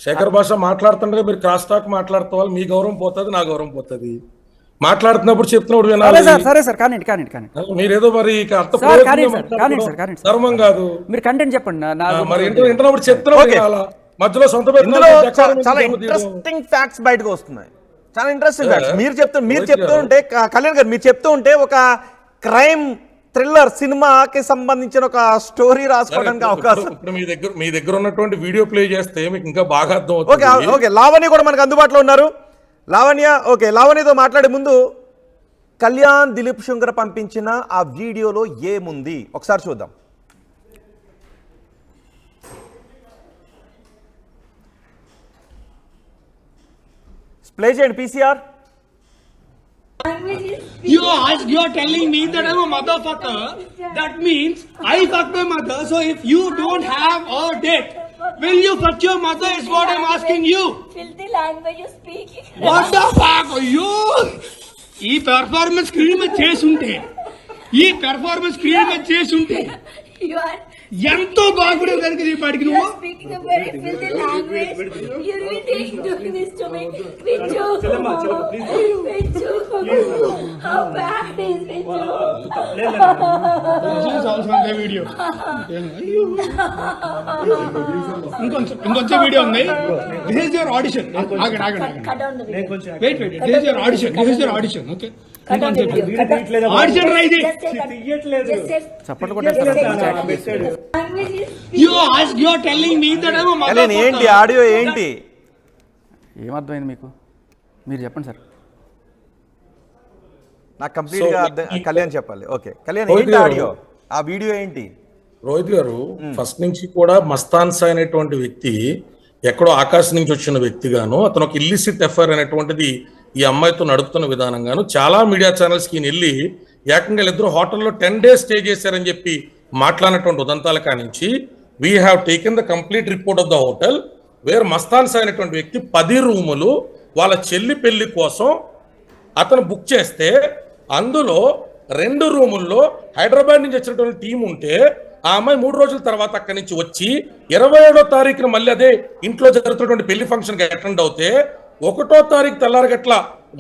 శేఖర్ భాష మాట్లాడుతుంటే మీరు క్రాస్ టాక్ మాట్లాడుకోవాలి, మీ గౌరవం పోతుంది, నా గౌరవం పోతుంది. మాట్లాడుతున్నప్పుడు చెప్తున్నప్పుడు వినాలి. సరే సార్ కానివ్వండి. మీరేదో మరి ధర్మం కాదు, మీరు కంటెంట్ చెప్పండి. మరి ఇంటర్నప్పుడు చెప్తున్నా మధ్యలో సొంత చాలా ఇంట్రెస్టింగ్ ఫ్యాక్ట్స్ బయటకు వస్తున్నాయి. చాలా ఇంట్రెస్టింగ్ ఫ్యాక్ట్స్ మీరు చెప్తూ ఉంటే కళ్యాణ్ గారు మీరు చెప్తూ ఉంటే ఒక క్రైమ్ థ్రిల్లర్ సినిమాకి సంబంధించిన ఒక స్టోరీ రాసుకోవడానికి అవకాశం. మీ దగ్గర ఉన్నటువంటి వీడియో ప్లే చేస్తే మీకు ఇంకా బాగా అర్థం అవుతుంది. ఓకే లావణ్య కూడా మనకు అందుబాటులో ఉన్నారు. లావణ్యతో మాట్లాడే ముందు కళ్యాణ్ దిలీప్ శుంకర్ పంపించిన ఆ వీడియోలో ఏముంది ఒకసారి చూద్దాం. ప్లే చేయండి PCR. You're telling me that I'm a motherfucker. That means I fucked my mother. So if you don't have a date, will you fuck your mother is what I'm asking you. Filthy language you speaking. What the fuck are you? ఈ performance screen మీద చేసి ఉంటే You are ఎంతో బాగుండేది కనుక ఈ పాటికి నువ్వు speaking a very filthy language. You're really doing this to me. Vichu. How bad is Vichu? Video ఇంకొంచెం వీడియో ఉంది. This is your audition. Cut down the video. Wait this is your audition. Okay Cut down the video. Audition రా ఇది. చప్పట్లు కొట్టేస్తారు. You're telling me that I'm a motherfucker. ఏంటి audio ఏంటి ఏమర్థమైంది మీకు? మీరు చెప్పండి సార్. నాకు కంప్లీట్ గా కళ్యాణ్ చెప్పాలి. ఓకే కళ్యాణ్ ఏంటి ఆడియో, ఆ వీడియో ఏంటి? రోహిత్ గారు, ఫస్ట్ నుంచి కూడా మస్తాన్ సాయ్ అనేటువంటి వ్యక్తి ఎక్కడో ఆకాశం నుంచి వచ్చిన వ్యక్తిగాను, అతను ఒక ఇల్లిసిట్ ఎఫ్ఐఆర్ అనేటువంటిది ఈ అమ్మాయితో నడుపుతున్న విధానంగాను చాలా మీడియా ఛానల్స్కి వెళ్ళి ఏకంగా ఇద్దరు హోటల్లో 10 days స్టే చేశారని చెప్పి మాట్లాడినటువంటి ఉదంతాల కానించి we have taken the complete report of the hotel where Mastan Sai అనేటువంటి వ్యక్తి 10 రూములు వాళ్ళ చెల్లి పెళ్లి కోసం అతను బుక్ చేస్తే అందులో 2 రూముల్లో హైదరాబాద్ నుంచి వచ్చినటువంటి టీం ఉంటే ఆ అమ్మాయి 3 రోజుల తర్వాత అక్కడి నుంచి వచ్చి 27వ తారీఖున మళ్ళీ అదే ఇంట్లో జరుగుతున్నటువంటి పెళ్లి ఫంక్షన్కి అటెండ్ అవుతే 1వ తారీఖు తెల్లారగట్ల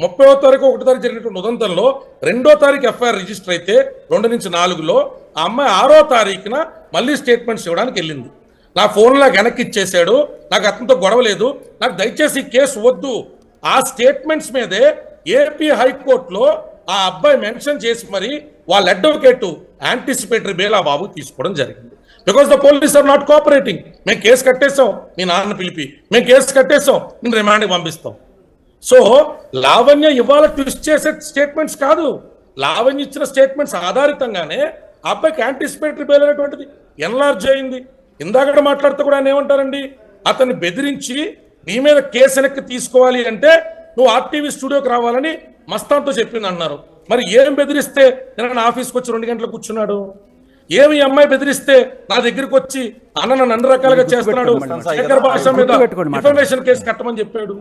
30వ తారీఖు 1వ తారీఖు జరిగినటువంటి ఉదంతంలో 2వ తారీఖు ఎఫ్ఐఆర్ రిజిస్టర్ అయితే 2 నుంచి 4లో ఆ అమ్మాయి 6వ తారీఖున మళ్ళీ స్టేట్మెంట్స్ ఇవ్వడానికి వెళ్ళింది. నా ఫోన్లో వెనక్కి ఇచ్చేసాడు, నాకు అతనితో గొడవ లేదు, నాకు దయచేసి కేసు వద్దు. ఆ స్టేట్మెంట్స్ మీదే ఏపీ హైకోర్టులో ఆ అబ్బాయి మెన్షన్ చేసి మరి వాళ్ళ అడ్వకేట్ యాంటిసిపేటరీ బెయిల్ ఆ బాబు తీసుకోవడం జరిగింది. Because the police are not cooperating. మేము కేసు కట్టేసాం, మీ నాన్న పిలిపి మేము కేసు కట్టేసాం, నేను రిమాండ్కి పంపిస్తాం. సో లావణ్య ఇవాళ ట్విస్ట్ చేసే స్టేట్మెంట్స్ కాదు, లావణ్య ఇచ్చిన స్టేట్మెంట్స్ ఆధారితంగానే అబ్బాయికి యాంటిసిపేటరీ బెయిల్ అనేటువంటిది ఎన్లార్జ్ అయింది. ఇందాక మాట్లాడితే కూడా ఆయన ఏమంటారండి, అతన్ని బెదిరించి నీ మీద కేసు వెనక్కి తీసుకోవాలి అంటే నువ్వు ఆర్టీవీ స్టూడియోకి రావాలని మస్తాన్తో చెప్పింది అన్నారు. మరి ఏం బెదిరిస్తే నేను ఆఫీస్కి వచ్చి 2 గంటలకు కూర్చున్నాడు? ఏమి అమ్మాయి బెదిరిస్తే నా దగ్గరికి వచ్చి అన్న నన్ను అన్ని రకాలుగా చేస్తున్నాడు, శేఖర్ భాష మీద డిఫమేషన్ కేసు కట్టమని చెప్పాడు.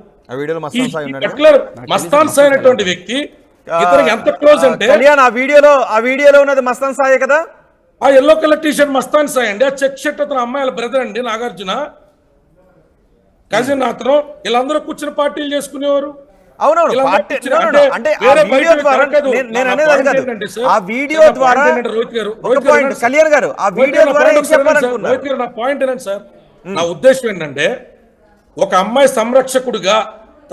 మస్తాన్ సాయ్ అనేటువంటి వ్యక్తి ఇతనికి ఎంత క్లోజ్ అంటే ఆ వీడియోలో ఉన్నది మస్తాన్ సాయే కదా. ఆ yellow colour T shirt Mastan Sai అండి, ఆ చెక్ షర్ట్ అతను అమ్మాయిల బ్రదర్ అండి, నాగార్జున కజిన్. అతను వీళ్ళందరూ కూర్చుని పార్టీలు చేసుకునేవారు. అవునవును, అంటే కళ్యాణ్ గారు ఆ వీడియో ద్వారా నా పాయింట్ ఏంటంటే సార్, నా ఉద్దేశం ఏంటంటే ఒక అమ్మాయి సంరక్షకుడుగా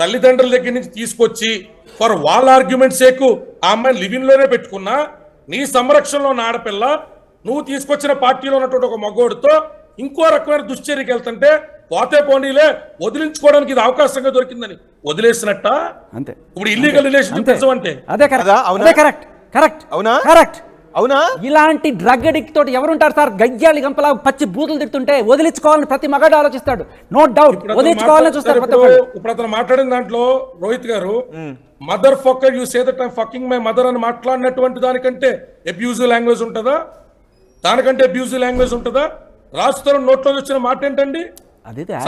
తల్లిదండ్రుల దగ్గర నుంచి తీసుకొచ్చి ఫర్ వాళ్ళ ఆర్గ్యుమెంట్ సేకు ఆ అమ్మాయిని లివింగ్ లోనే పెట్టుకున్నా, నీ సంరక్షణలో ఉన్న ఆడపిల్ల నువ్వు తీసుకొచ్చిన పార్టీలో ఉన్నటువంటి ఒక మగోడితో ఇంకో రకమైన దుశ్చర్యకి వెళ్తుంటే పోతే పోనీలే వదిలించుకోవడానికి ఇది అవకాశంగా దొరికిందని వదిలేసినట్ట. అంతే. ఇప్పుడు ఇల్లీగల్ రిలేషన్షిప్ అంటే అదే కరెక్ట్. అవునా? ఇలాంటి డ్రగ్ అడిక్ట్ తోటి ఎవరుంటారు సార్? గజ్జాలి గంపలా పచ్చి బూతులు తిడుతుంటే వదిలించుకోవాలని ప్రతి మగాడు ఆలోచిస్తాడు. నో డౌట్ వదిలించుకోవాలని చూస్తారు. ఇప్పుడు అతను మాట్లాడిన దాంట్లో రోహిత్ గారు mother fucker you say that I fucking my mother అని మాట్లాడినటువంటి దానికంటే అబ్యూజివ్ లాంగ్వేజ్ ఉంటుందా? రాష్ట్రం నోట్లో వచ్చిన మాట ఏంటండి?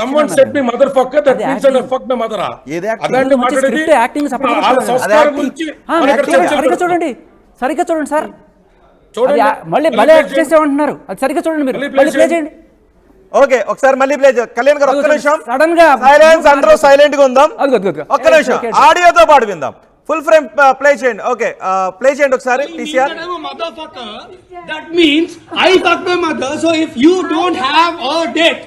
Someone said me motherfucker, that means I fuck my mother. అదండి మాట్లాడేది. సరిగ్గా చూడండి సార్, మళ్ళీ యాక్ట్ చేసేమంటున్నారు. అది సరిగ్గా చూడండి, మీరు ప్లే చేయండి. ఓకే ఒకసారి మళ్ళీ ప్లే కళ్యాణ్ గారు ఒక్క నిమిషం సడన్ గా సైలెన్స్, అందరూ సైలెంట్ గా ఉందాం. అదిగో. ఒక్క నిమిషం ఆడియోతో పాటు విందాం. ఫుల్ ఫ్రేమ్ ప్లే చేయండి. ఓకే ప్లే చేయండి ఒకసారి TCR. I'm a motherfucker. That means I fuck my mother. So if you don't have a date,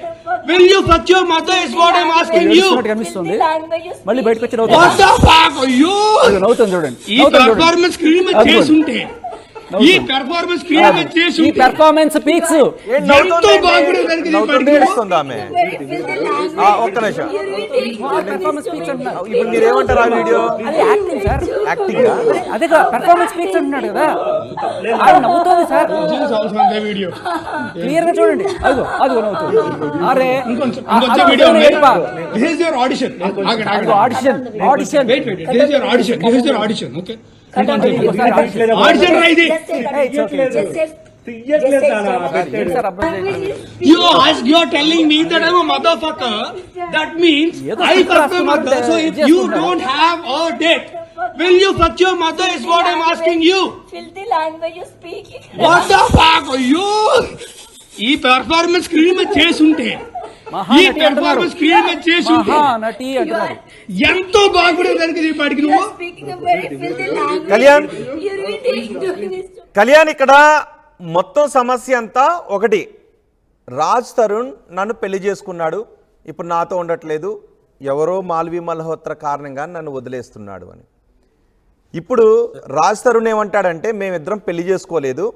will you fuck your mother? Is what I'm asking you. కనిపిస్తుంది language you మళ్ళీ speak. బయటకు వచ్చి What the fuck are you? నవ్వుతుంది చూడండి. ఈ performance screen మీద చేసుంటే ఈ పెర్ఫార్మెన్స్ స్క్రీన్ మీద ఈ చేసుంటే పెర్ఫార్మెన్స్ పీక్స్ ఎంతో బాగుంటుంది దానికి నీ నవ్వుతుంది పడికి. ఏడుస్తుంది ఆమె. ఒక్క నిమిషం పెర్ఫార్మెన్స్ స్పీక్స్ అంటున్నారు. ఇప్పుడు మీరు ఏమంటారు ఆ వీడియో? అది యాక్టింగ్ సార్. యాక్టింగ్ అదే పెర్ఫార్మెన్స్ స్పీక్స్ అంటున్నాడు కదా, అది నవ్వుతుంది సార్. వీడియో క్లియర్ గా చూడండి. అదిగో నవ్వుతుంది. అరే ఇంకొంచెం video this is your audition. Audition wait this is your audition. This is your audition. Okay audition రా ఇది. You are telling me that I'm a motherfucker. That means I fuck my mother. So if you don't have a date, will you fuck your mother? Is what I'm asking you. Filthy language you speak. What the fuck are you? ఈ performance screen మీద చేసుంటే ఈ performance screen మీద చేసుంటే మహానటి అంటున్నారు. ఎంతో బాగుంటుంది దానికి నీ పడికి You నువ్వు. are speaking a very filthy language. Kalyan. You're irritating doing this to me. Kalyan ఇక్కడ మొత్తం సమస్య అంతా ఒకటి, రాజ్ తరుణ్ నన్ను పెళ్లి చేసుకున్నాడు, ఇప్పుడు నాతో ఉండట్లేదు, ఎవరో మాల్వి మల్హోత్రా కారణంగా నన్ను వదిలేస్తున్నాడు అని. ఇప్పుడు రాజ్ తరుణ్ ఏమంటాడంటే మేమిద్దరం పెళ్లి చేసుకోలేదు,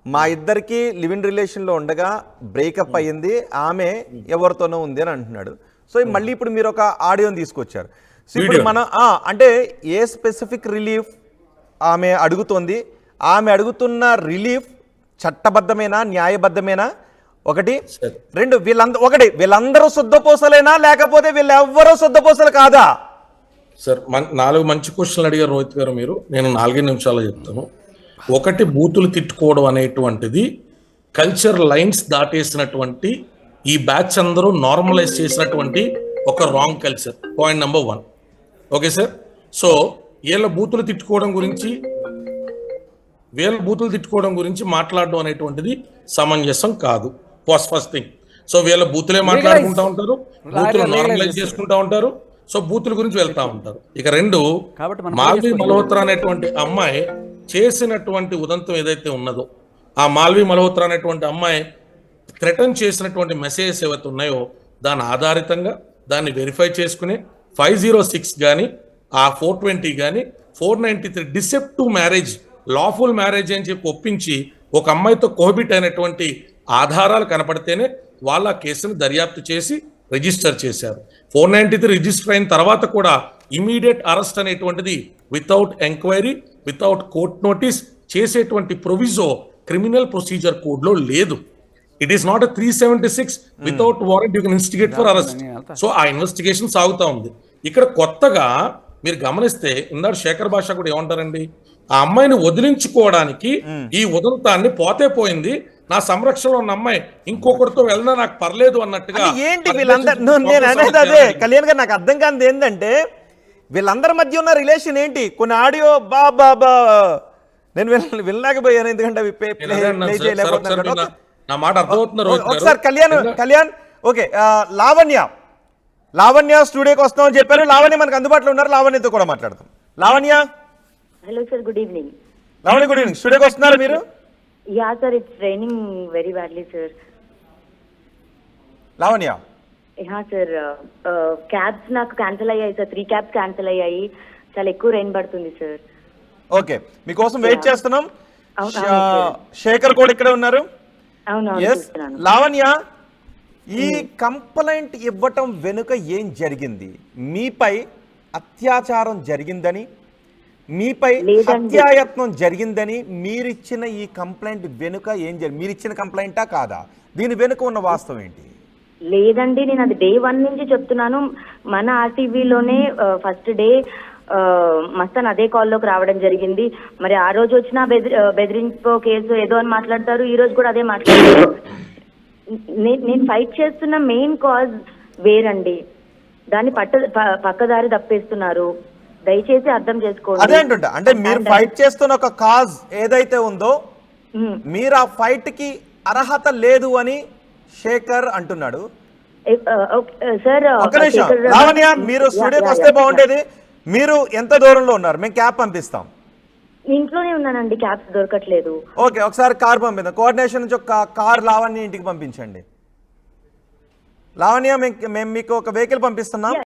మా ఇద్దరికి లివ్ ఇన్ రిలేషన్లో ఉండగా బ్రేకప్ అయ్యింది, ఆమె ఎవరితోనో ఉంది అని అంటున్నాడు. సో మళ్ళీ ఇప్పుడు మీరు ఒక ఆడియోని తీసుకొచ్చారు. సో ఇప్పుడు మన అంటే ఏ స్పెసిఫిక్ రిలీఫ్ ఆమె అడుగుతోంది, ఆమె అడుగుతున్న రిలీఫ్ చట్టబద్ధమేనా, న్యాయబద్ధమేనా? ఒకటి. రెండు, వీళ్ళందరూ శుద్ధపోసలేనా లేకపోతే వీళ్ళెవ్వరూ శుద్ధపోసలు కాదా? సార్ 4 మంచి క్వశ్చన్లు అడిగారు రోహిత్ గారు మీరు. నేను 4 నిమిషాలు చెప్తాను. ఒకటి, బూతులు తిట్టుకోవడం అనేటువంటిది కల్చర్ లైన్స్ దాటేసినటువంటి ఈ బ్యాచ్ అందరూ నార్మలైజ్ చేసినటువంటి ఒక wrong culture. Point number 1. Okay sir. So వీళ్ళ బూతులు తిట్టుకోవడం గురించి మాట్లాడడం అనేటువంటిది సమంజసం కాదు. First thing. సో వీళ్ళ బూతులే మాట్లాడుకుంటా ఉంటారు, బూతులు నార్మలైజ్ చేసుకుంటా ఉంటారు, సో బూతుల గురించి వెళ్తా ఉంటారు. ఇక 2, మాల్వి మల్హోత్రా అనేటువంటి అమ్మాయి చేసినటువంటి ఉదంతం ఏదైతే ఉన్నదో, ఆ మాల్వి మల్హోత్రా అనేటువంటి అమ్మాయి థ్రెటన్ చేసినటువంటి మెసేజెస్ ఏవైతే ఉన్నాయో దాని ఆధారితంగా దాన్ని వెరిఫై చేసుకుని 506 కానీ ఆ 420 కానీ 493 డిసెప్టివ్ మ్యారేజ్, లాఫుల్ మ్యారేజ్ అని చెప్పి ఒప్పించి ఒక అమ్మాయితో కోహబిట్ అయినటువంటి ఆధారాలు కనపడితేనే వాళ్ళ కేసును దర్యాప్తు చేసి రిజిస్టర్ చేశారు. 493 రిజిస్టర్ అయిన తర్వాత కూడా ఇమీడియట్ అరెస్ట్ అనేటువంటిది without enquiry, without court notice చేసేటువంటి ప్రొవిజో క్రిమినల్ ప్రొసీజర్ కోడ్లో లేదు. It is not 376 without warrant you can instigate for arrest. So ఆ ఇన్వెస్టిగేషన్ సాగుతా ఉంది. ఇక్కడ కొత్తగా మీరు గమనిస్తే ఇందాక శేఖర్ భాష కూడా ఏమంటారండి, ఆ అమ్మాయిని వదిలించుకోవడానికి ఈ ఉదంతాన్ని పోతే పోయింది, నా సంరక్షణలో ఉన్న అమ్మాయి ఇంకొకరితో వెళ్ళినా నాకు పర్లేదు అన్నట్టుగా. ఏంటి వీళ్ళందరూ, నేను అనేది అదే కళ్యాణ్ గారు, నాకు అర్థం కానిది ఏంటంటే వీళ్ళందరి మధ్య ఉన్న రిలేషన్ ఏంటి? కొన్ని ఆడియో బాబా నేను వెళ్ళలేకపోయాను, ఎందుకంటే అవి ప్లే చేయలేకపోతున్నాను. నా మాట అర్థమవుతున్నారు. ఒకసారి కళ్యాణ్ ఓకే. లావణ్య స్టూడియోకి వస్తామని చెప్పారు. లావణ్య మనకు అందుబాటులో ఉన్నారు, లావణ్యతో కూడా మాట్లాడతాం. Lavanya. Hello sir, good evening. Lavanya good evening. స్టూడియోకి వస్తున్నారు మీరు? Yeah sir, it's raining very badly sir. Lavanya. Yeah sir, cabs నాకు క్యాన్సిల్ అయ్యాయి సార్, 3 cabs క్యాన్సిల్ అయ్యాయి, చాలా ఎక్కువ రెయిన్ పడుతుంది సార్. ఓకే, మీకోసం వెయిట్ చేస్తున్నాం. అవును, శేఖర్ కూడా ఇక్కడే ఉన్నారు. అవును. లావణ్య, ఈ కంప్లైంట్ ఇవ్వటం వెనుక ఏం జరిగింది? మీపై అత్యాచారం జరిగిందని, మీపై హత్యాయత్నం జరిగిందని మీరిచ్చిన ఈ కంప్లైంట్ వెనుక ఏం జరిగింది? మీరిచ్చిన కంప్లైంటా కాదా? దీని వెనుక ఉన్న వాస్తవం ఏంటి? లేదండి, నేను అది day 1 నుంచి చెప్తున్నాను. మన ఆర్టీవీలోనే ఫస్ట్ డే మస్తాన్ అదే కాల్లోకి రావడం జరిగింది. మరి ఆ రోజు వచ్చిన బెదిరింపు కేసు ఏదో అని మాట్లాడతారు, ఈ రోజు కూడా అదే మాట్లాడతారు. నేను ఫైట్ చేస్తున్న మెయిన్ కాజ్ వేరండి, దాన్ని పక్కదారి తప్పేస్తున్నారు. దయచేసి అర్థం చేసుకోండి. అదేంటంటే అంటే మీరు ఫైట్ చేస్తున్న ఒక కాజ్ ఏదైతే ఉందో, మీరు ఆ ఫైట్ కి అర్హత లేదు అని శేఖర్ అంటున్నాడు. సార్ ఒక్క నిమిషం లావణ్య, మీరు స్టూడియోకి వస్తే బాగుండేది. మీరు ఎంత దూరంలో ఉన్నారు? మేము క్యాబ్ పంపిస్తాం. ఇంట్లోనే ఉన్నానండి, క్యాబ్స్ దొరకట్లేదు. ఓకే, ఒకసారి కార్ పంపిద్దాం. కోఆర్డినేషన్ నుంచి ఒక కార్ లావణ్య ఇంటికి పంపించండి. లావణ్య, మేము మీకు ఒక వెహికల్ పంపిస్తున్నాం.